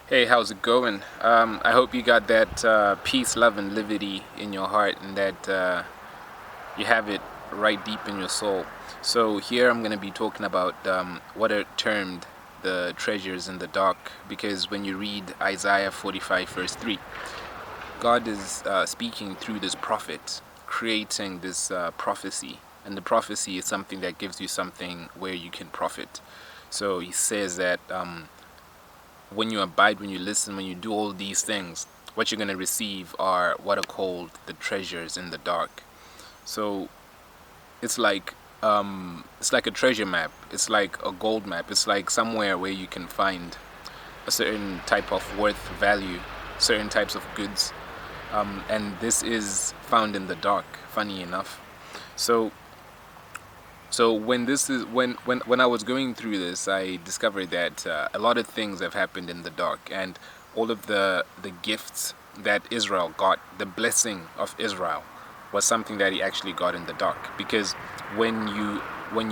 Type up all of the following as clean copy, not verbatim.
Hey, how's it going? I hope you got that peace, love, and liberty in your heart, and that you have it right deep in your soul. So here I'm going to be talking about what are termed the treasures in the dark, because when you read Isaiah 45 verse 3, God is speaking through this prophet, creating this prophecy, and the prophecy is something that gives you something where you can profit. So he says that when you abide, when you listen, when you do all these things, what you're going to receive are what are called the treasures in the dark. So it's like a treasure map. It's like a gold map. It's like somewhere where you can find a certain type of worth, value, certain types of goods, and this is found in the dark. Funny enough, so when I was going through this, I discovered that a lot of things have happened in the dark, and all of the gifts that Israel got, the blessing of Israel, was something that he actually got in the dark. Because when you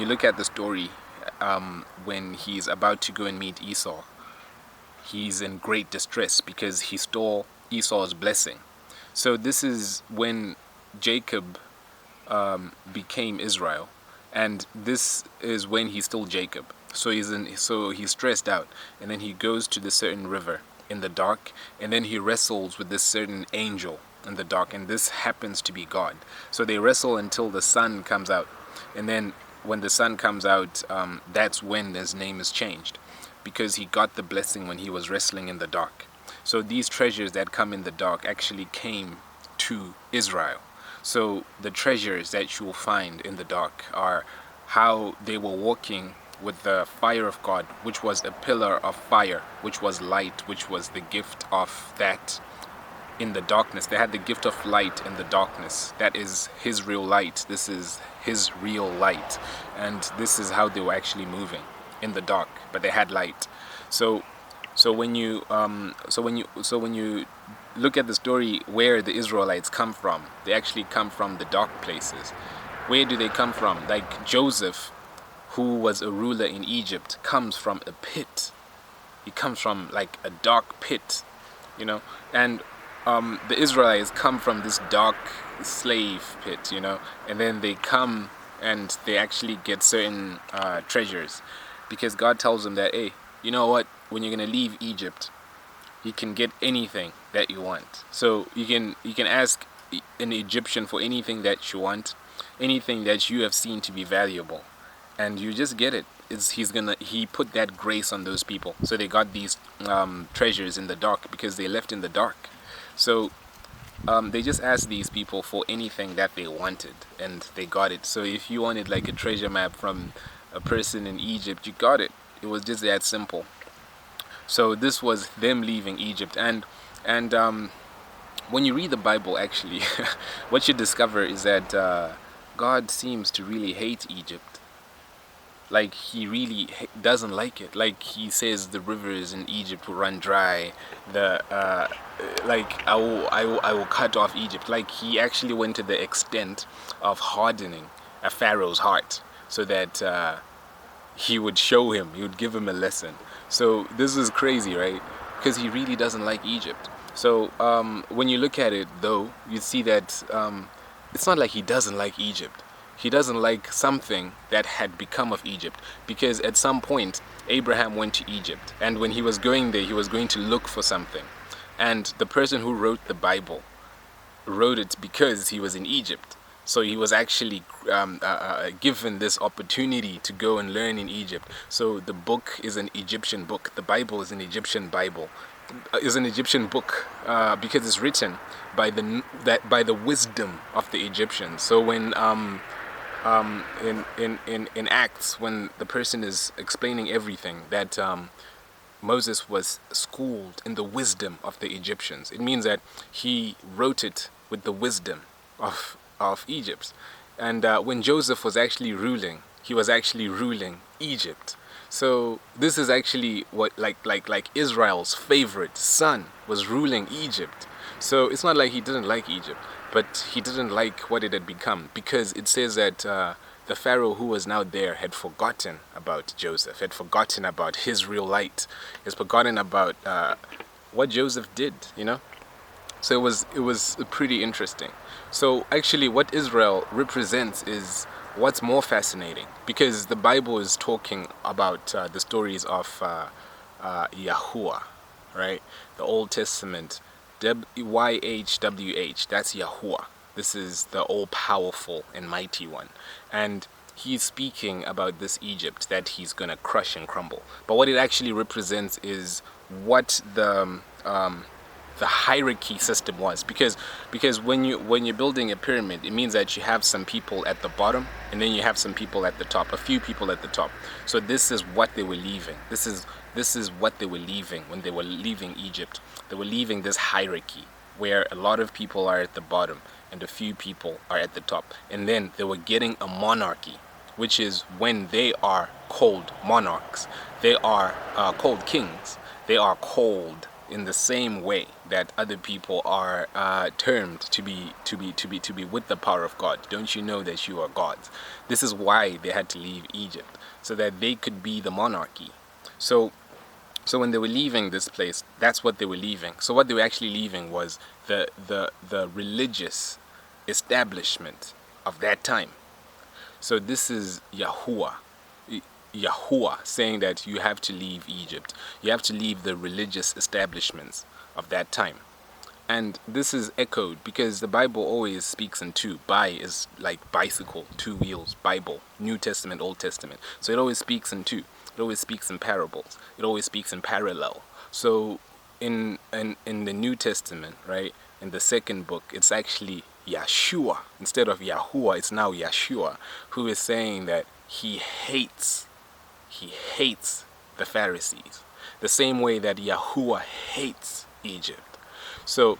look at the story, when he's about to go and meet Esau, he's in great distress because he stole Esau's blessing. So this is when Jacob became Israel, and this is when he's still Jacob. So he's stressed out, and then he goes to the certain river in the dark, and then he wrestles with this certain angel in the dark, and this happens to be God. So they wrestle until the sun comes out, and then when the sun comes out, that's when his name is changed, because he got the blessing when he was wrestling in the dark. So these treasures that come in the dark actually came to Israel. So the treasures that you will find in the dark are how they were walking with the fire of God, which was a pillar of fire, which was light, which was the gift of that in the darkness. They had the gift of light in the darkness. That is his real light. This is his real light. And this is how they were actually moving in the dark, but they had light. So when you look at the story where the Israelites come from, they actually come from the dark places. Where do they come from? Like Joseph, who was a ruler in Egypt, comes from a pit. He comes from like a dark pit, and the Israelites come from this dark slave pit, and then they come and they actually get certain treasures, because God tells them that, hey, you know what, when you're going to leave Egypt, you can get anything that you want. So you can ask an Egyptian for anything that you want, anything that you have seen to be valuable, and you just get it. He put that grace on those people, so they got these treasures in the dark because they left in the dark. So they just asked these people for anything that they wanted, and they got it. So if you wanted like a treasure map from a person in Egypt, you got it. It was just that simple. So this was them leaving Egypt, and when you read the Bible, actually, what you discover is that God seems to really hate Egypt. Like he really doesn't like it. Like he says, the rivers in Egypt will run dry. I will cut off Egypt. Like he actually went to the extent of hardening a Pharaoh's heart so that he would show him, he would give him a lesson. So this is crazy, right? Because he really doesn't like Egypt. So when you look at it, though, you see that it's not like he doesn't like Egypt. He doesn't like something that had become of Egypt, because at some point Abraham went to Egypt, and when he was going there, he was going to look for something. And the person who wrote the Bible wrote it because he was in Egypt. So he was actually given this opportunity to go and learn in Egypt. So the book is an Egyptian book. The Bible is an Egyptian Bible. Is an Egyptian book because it's written by the wisdom of the Egyptians. So when in Acts, when the person is explaining everything, that Moses was schooled in the wisdom of the Egyptians, it means that he wrote it with the wisdom of Egypt. And when Joseph was actually ruling, he was actually ruling Egypt. So this is actually what like Israel's favorite son was ruling Egypt. So it's not like he didn't like Egypt, but he didn't like what it had become, because it says that the Pharaoh who was now there had forgotten about Joseph, had forgotten about his real light, has forgotten about what Joseph did, you know. So it was pretty interesting. So actually, what Israel represents is what's more fascinating, because the Bible is talking about the stories of Yahuwah, right? The Old Testament, YHWH, that's Yahuwah. This is the all-powerful and mighty one. And he's speaking about this Egypt that he's going to crush and crumble. But what it actually represents is what the hierarchy system was, because when you're building a pyramid, it means that you have some people at the bottom and then you have some people at the top, a few people at the top. So this is what they were leaving. This is what they were leaving when they were leaving Egypt. They were leaving this hierarchy where a lot of people are at the bottom and a few people are at the top, and then they were getting a monarchy, which is when they are called monarchs, they are called kings, they are called in the same way that other people are termed to be with the power of God. Don't you know that you are gods? This is why they had to leave Egypt, so that they could be the monarchy. So when they were leaving this place, that's what they were leaving. So what they were actually leaving was the religious establishment of that time. So this is Yahuwah saying that you have to leave Egypt. You have to leave the religious establishments of that time. And this is echoed because the Bible always speaks in two. Bi is like bicycle, two wheels, Bible, New Testament, Old Testament. So it always speaks in two. It always speaks in parables. It always speaks in parallel. So in the New Testament, right, in the second book, it's actually Yeshua. Instead of Yahuwah, it's now Yeshua, who is saying that he hates the Pharisees, the same way that Yahuwah hates Egypt. So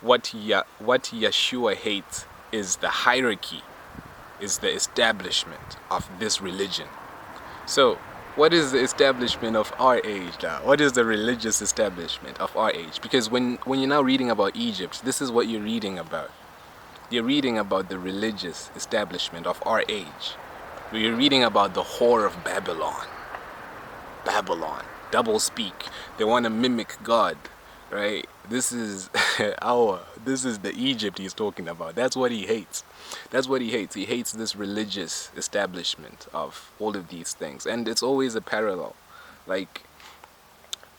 what Yeshua hates is the hierarchy, is the establishment of this religion. So what is the establishment of our age now? What is the religious establishment of our age? Because when you're now reading about Egypt, this is what you're reading about. You're reading about the religious establishment of our age. You're reading about the whore of Babylon, double speak. They want to mimic God, right? This is the Egypt he's talking about. That's what he hates. That's what he hates. He hates this religious establishment of all of these things, and it's always a parallel. Like,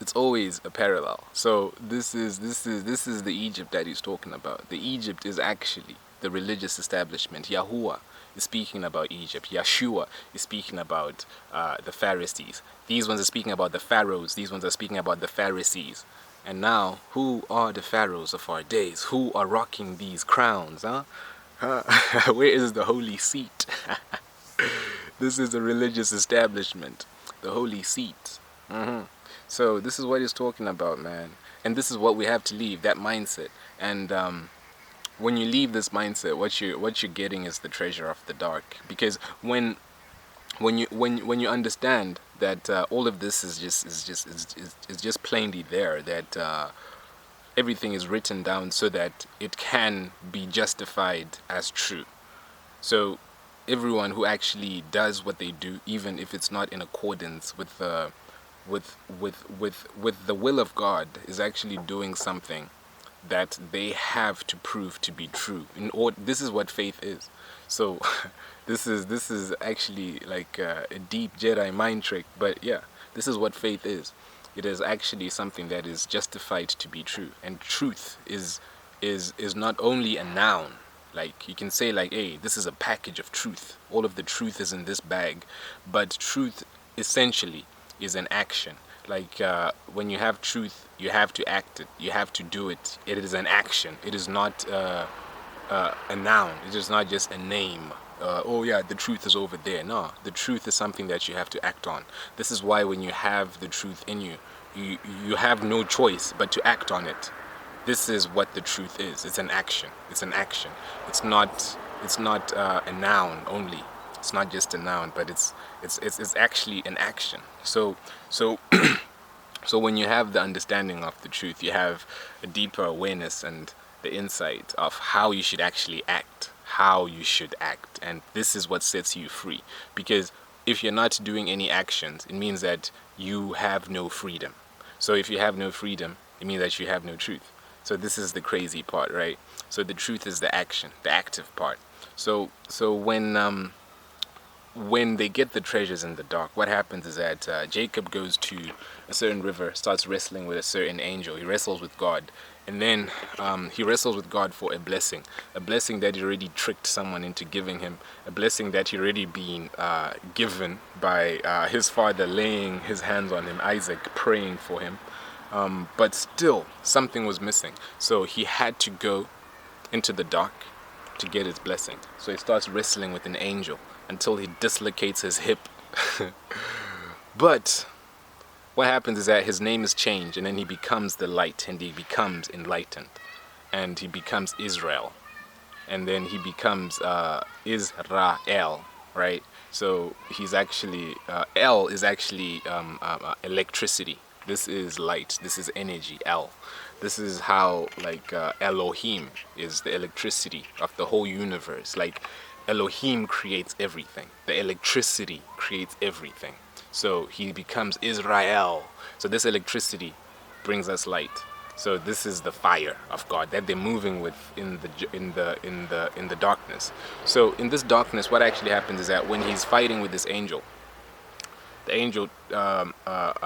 it's always a parallel. So this is the Egypt that he's talking about. The Egypt is actually the religious establishment. Yahuwah is speaking about Egypt. Yeshua is speaking about the Pharisees. These ones are speaking about the pharaohs. These ones are speaking about the Pharisees. And now, who are the pharaohs of our days? Who are rocking these crowns, huh? Where is the holy seat? This is the religious establishment, the holy seat. So this is what he's talking about, man. And this is what we have to leave, that mindset. And when you leave this mindset, what you're getting is the treasure of the dark. Because when you understand that all of this is just plainly there, that everything is written down so that it can be justified as true. So everyone who actually does what they do, even if it's not in accordance with the will of God, is actually doing something that they have to prove to be true. This is what faith is. So this is actually like a deep Jedi mind trick, but yeah, this is what faith is. It is actually something that is justified to be true. And truth is not only a noun. Like, you can say like, hey, this is a package of truth. All of the truth is in this bag. But truth essentially is an action. Like, when you have truth, you have to act it. You have to do it. It is an action. It is not a noun. It is not just a name. Oh yeah, the truth is over there. No, the truth is something that you have to act on. This is why when you have the truth in you, you have no choice but to act on it. This is what the truth is. It's an action. It's an action. It's not a noun only. It's not just a noun, but it's actually an action. So so when you have the understanding of the truth, you have a deeper awareness and the insight of how you should actually act, and this is what sets you free. Because if you're not doing any actions, it means that you have no freedom. So if you have no freedom, it means that you have no truth. So this is the crazy part, right? So the truth is the action, the active part. So when they get the treasures in the dark, what happens is that Jacob goes to a certain river, starts wrestling with a certain angel. He wrestles with God, and then he wrestles with God for a blessing that he already tricked someone into giving him, a blessing that he already been given by his father laying his hands on him, Isaac praying for him. But still, something was missing. So he had to go into the dark to get his blessing. So he starts wrestling with an angel until he dislocates his hip. But what happens is that his name is changed, and then he becomes the light, and he becomes enlightened, and he becomes Israel, and then he becomes Israel, right? So he's actually El is actually electricity. This is light. This is energy. El. This is how like Elohim is the electricity of the whole universe. Like Elohim creates everything. The electricity creates everything. So he becomes Israel. So this electricity brings us light. So this is the fire of God that they're moving with in the darkness. So in this darkness, what actually happens is that when he's fighting with this angel, the angel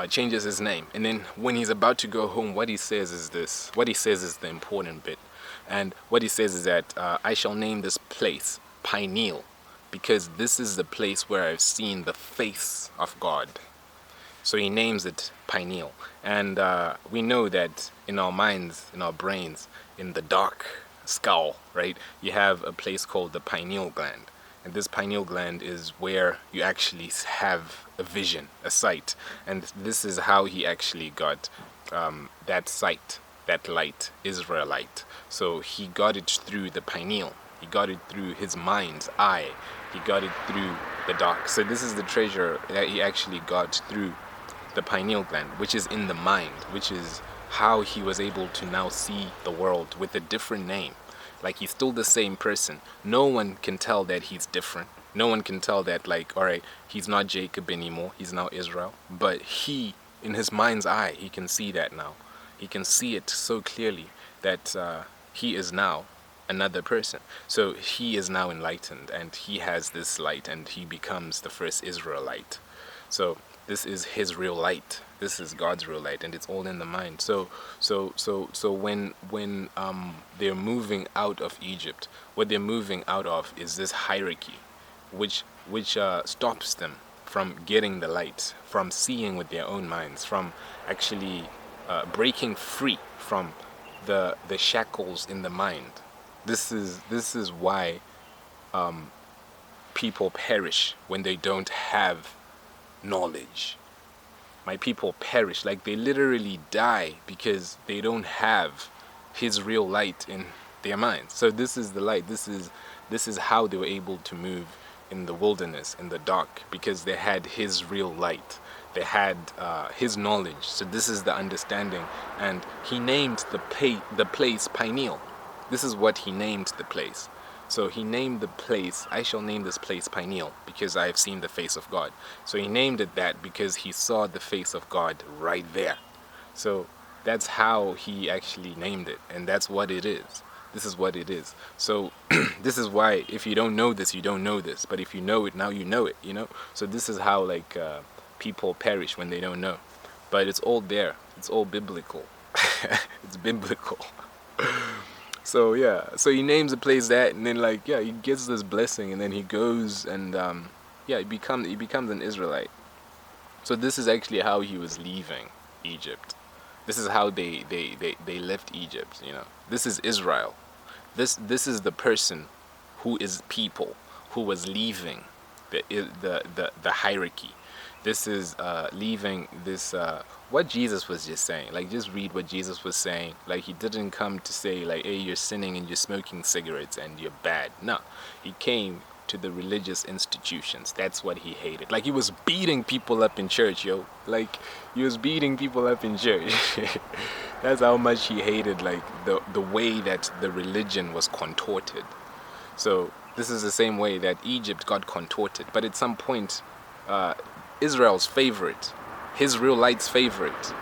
changes his name, and then when he's about to go home, what he says is this. What he says is the important bit, and what he says is that I shall name this place Pineal, because this is the place where I've seen the face of God. So he names it Pineal. And we know that in our minds, in our brains, in the dark skull, right, you have a place called the pineal gland. And this pineal gland is where you actually have a vision, a sight. And this is how he actually got that sight, that light, Israelite. So he got it through the pineal. He got it through his mind's eye. He got it through the dark. So this is the treasure that he actually got through the pineal gland, which is in the mind, which is how he was able to now see the world with a different name. Like, he's still the same person. No one can tell that he's different. No one can tell that, like, all right, he's not Jacob anymore. He's now Israel. But he, in his mind's eye, he can see that now. He can see it so clearly that he is now another person. So he is now enlightened, and he has this light, and he becomes the first Israelite. So this is his real light. This is God's real light, and it's all in the mind. So when they're moving out of Egypt, what they're moving out of is this hierarchy, which stops them from getting the light, from seeing with their own minds, from actually breaking free from the shackles in the mind. This is why people perish when they don't have knowledge. My people perish, like they literally die because they don't have his real light in their minds. So this is the light. This is how they were able to move in the wilderness, in the dark, because they had his real light. They had his knowledge. So this is the understanding, and he named the place Pineal. This is what he named the place. So he named the place, I shall name this place Pineal, because I have seen the face of God. So he named it that because he saw the face of God right there. So that's how he actually named it, and that's what it is. This is what it is. So this is why, if you don't know this, you don't know this. But if you know it, now you know it, you know? So this is how, like, people perish when they don't know. But it's all there. It's all biblical. It's biblical. So yeah, so he names the place that, and then, like, yeah, he gets this blessing, and then he goes and yeah, he becomes an Israelite. So this is actually how he was leaving Egypt. This is how they left Egypt. You know, this is Israel. This is the person who is people who was leaving the hierarchy. This is leaving this what Jesus was just saying. Like, just read what Jesus was saying. Like, he didn't come to say, like, hey, you're sinning and you're smoking cigarettes and you're bad. No, he came to the religious institutions. That's what he hated. Like, he was beating people up in church, yo. Like, he was beating people up in church. That's how much he hated, like, the way that the religion was contorted. So this is the same way that Egypt got contorted. But at some point, Israel's favorite, his real light's favorite,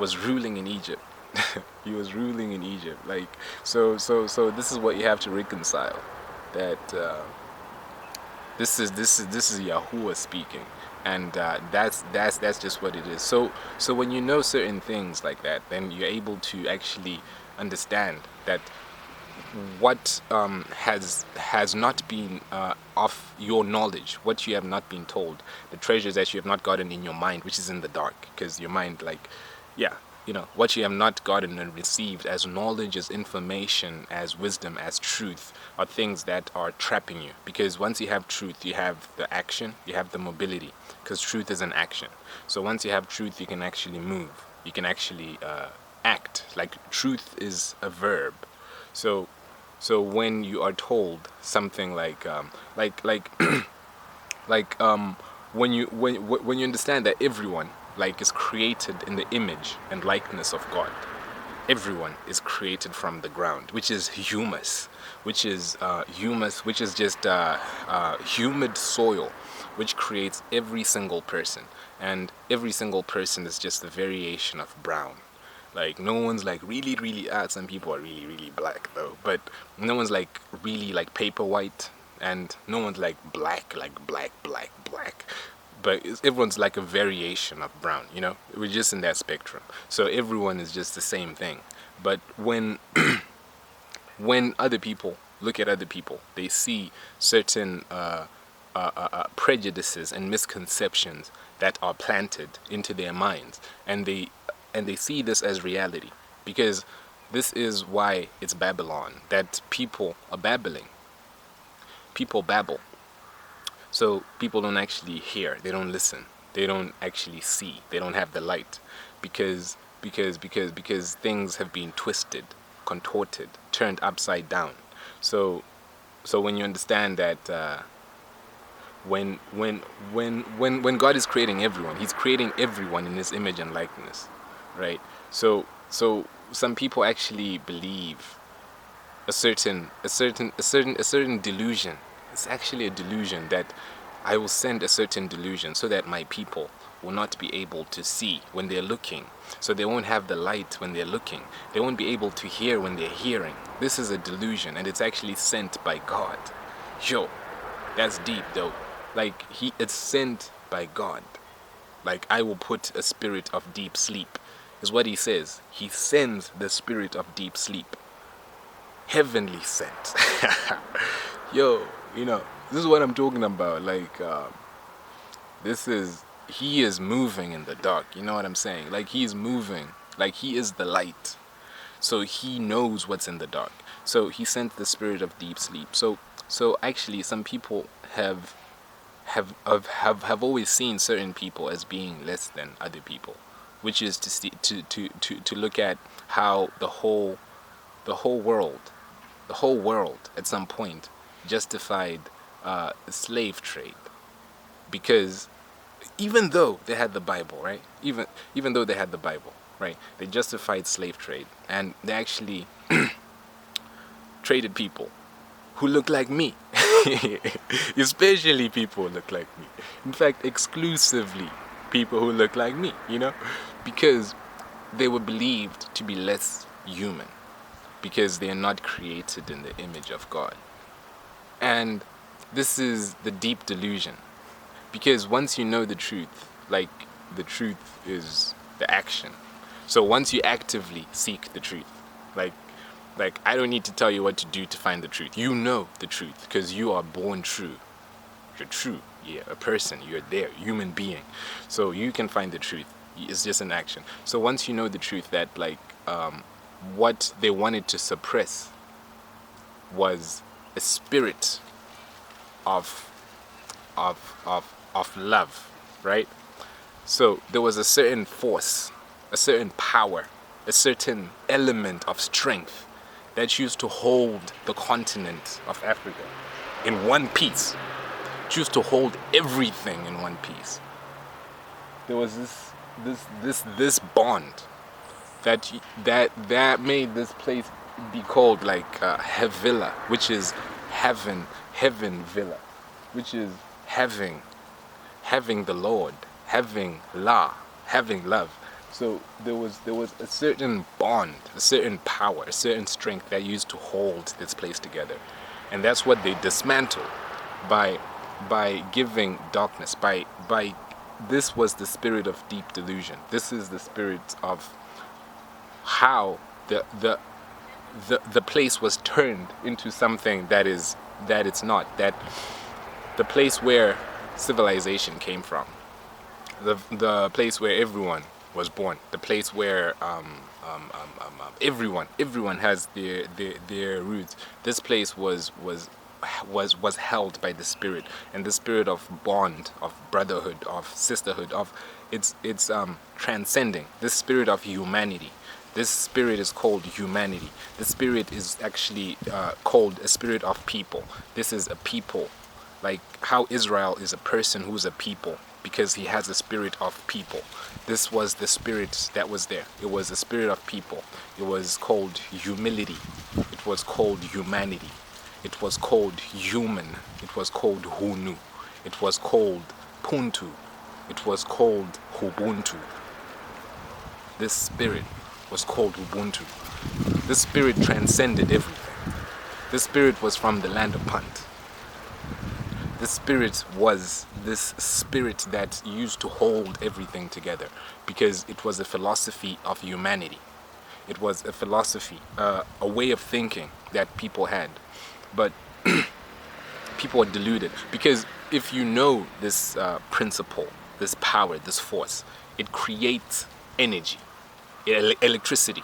was ruling in Egypt. He was ruling in Egypt. Like, so this is what you have to reconcile. That this is Yahuwah speaking, and that's just what it is. So when you know certain things like that, then you're able to actually understand that what has not been of your knowledge, what you have not been told, the treasures that you have not gotten in your mind, which is in the dark, because your mind, like, yeah, what you have not gotten and received as knowledge, as information, as wisdom, as truth, are things that are trapping you. Because once you have truth, you have the action, you have the mobility, because truth is an action. So once you have truth, you can actually move, you can actually act. Like, truth is a verb. So when you are told something like when you understand that everyone, like, is created in the image and likeness of God. Everyone is created from the ground, which is humus, which is just humid soil, which creates every single person, and every single person is just a variation of brown. Like, no one's like really, really, some people are really, really black though, but no one's like really like paper white, and no one's like black, like black, black, black. But everyone's like a variation of brown, We're just in that spectrum. So everyone is just the same thing. But when when other people look at other people, they see certain prejudices and misconceptions that are planted into their minds, and they see this as reality, because this is why it's Babylon, that people are babbling. People babble. So people don't actually hear, they don't listen, they don't actually see, they don't have the light, because things have been twisted, contorted, turned upside down. So when you understand that when God is creating everyone, He's creating everyone in His image and likeness, right? So some people actually believe a certain delusion. It's actually a delusion, that I will send a certain delusion so that my people will not be able to see when they're looking. So they won't have the light when they're looking. They won't be able to hear when they're hearing. This is a delusion, and it's actually sent by God. Yo, that's deep though. Like, it's sent by God. Like, I will put a spirit of deep sleep, is what He says. He sends the spirit of deep sleep. Heavenly sent. Yo, this is what I'm talking about. Like, He is moving in the dark. You know what I'm saying? Like, He is moving. Like, He is the light. So He knows what's in the dark. So He sent the spirit of deep sleep. So actually, some people have always seen certain people as being less than other people, which is to look at how the whole world at some point justified slave trade, because even though they had the Bible, right? Even though they had the Bible, right? They justified slave trade, and they actually traded people who look like me. Especially people who look like me. In fact, exclusively people who look like me, because they were believed to be less human, because they are not created in the image of God. And this is the deep delusion, because once you know the truth, like, the truth is the action. So once you actively seek the truth, like I don't need to tell you what to do to find the truth. You know the truth, because you are born true. You're true. Yeah, a person. You're there, human being. So you can find the truth. It's just an action. So once you know the truth, that what they wanted to suppress was a spirit of love, right? So there was a certain force, a certain power, a certain element of strength that used to hold the continent of Africa in one piece. It used to hold everything in one piece. There was this bond that made this place be called like Hevilla, which is heaven villa, which is having the Lord, having love. So there was a certain bond, a certain power, a certain strength that used to hold this place together, and that's what they dismantled by giving darkness. By this was the spirit of deep delusion. This is the spirit of how the place was turned into something that it's not. That the place where civilization came from, the place where everyone was born, the place where everyone has their roots. This place was held by the spirit, and the spirit of bond, of brotherhood, of sisterhood, of it's transcending. This spirit of humanity. This spirit is called humanity. The spirit is actually called a spirit of people. This is a people, like how Israel is a person who's a people, because he has a spirit of people. This was the spirit that was there. It was a spirit of people. It was called humility. It was called humanity. It was called human. It was called hunu. It was called puntu. It was called hubuntu. This spirit was called Ubuntu. This spirit transcended everything. This spirit was from the land of Punt. This spirit was this spirit that used to hold everything together, because it was a philosophy of humanity. It was a philosophy, a way of thinking that people had. But people are deluded, because if you know this principle, this power, this force, it creates energy. Electricity.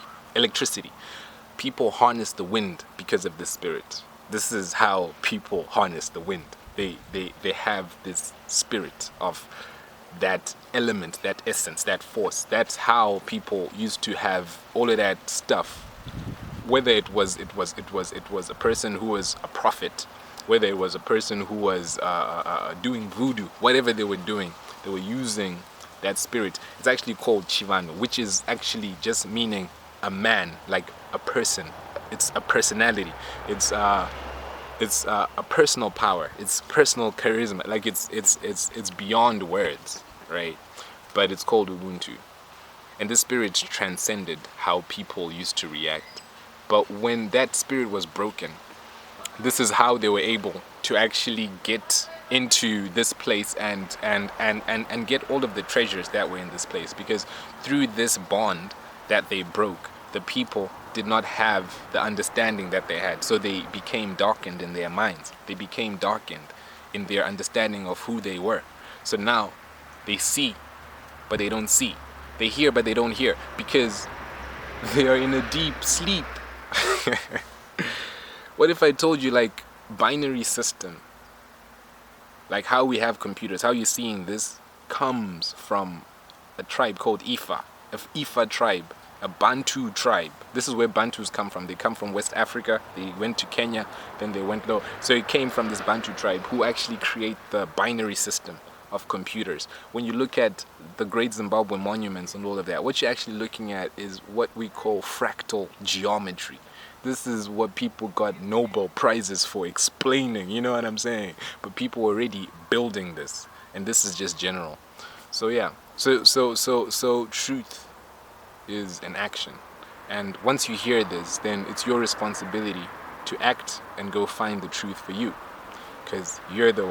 People harness the wind because of this spirit. This is how people harness the wind. They have this spirit of that element, that essence, that force. That's how people used to have all of that stuff. Whether it was a person who was a prophet, whether it was a person who was doing voodoo, whatever they were doing, they were using that spirit. It's actually called Chivano, which is actually just meaning a man, like a person. It's a personality. It's a personal power. It's personal charisma. Like it's beyond words, right? But it's called Ubuntu, and this spirit transcended how people used to react. But when that spirit was broken, this is how they were able to actually get into this place and get all of the treasures that were in this place, because through this bond that they broke, the people did not have the understanding that they had, so they became darkened in their minds. They became darkened in their understanding of who they were. So now they see but they don't see, they hear but they don't hear, because they are in a deep sleep. What if I told you, like, binary system, like how we have computers, how you're seeing this comes from a tribe called Ifa, Ifa tribe, a Bantu tribe. This is where Bantus come from. They come from West Africa. They went to Kenya, then they went low. So it came from this Bantu tribe who actually create the binary system of computers. When you look at the Great Zimbabwe monuments and all of that, what you're actually looking at is what we call fractal geometry. This is what people got Nobel Prizes for explaining, you know what I'm saying? But people were already building this, and this is just general. So yeah, so truth is an action. And once you hear this, then it's your responsibility to act and go find the truth for you, because you're the one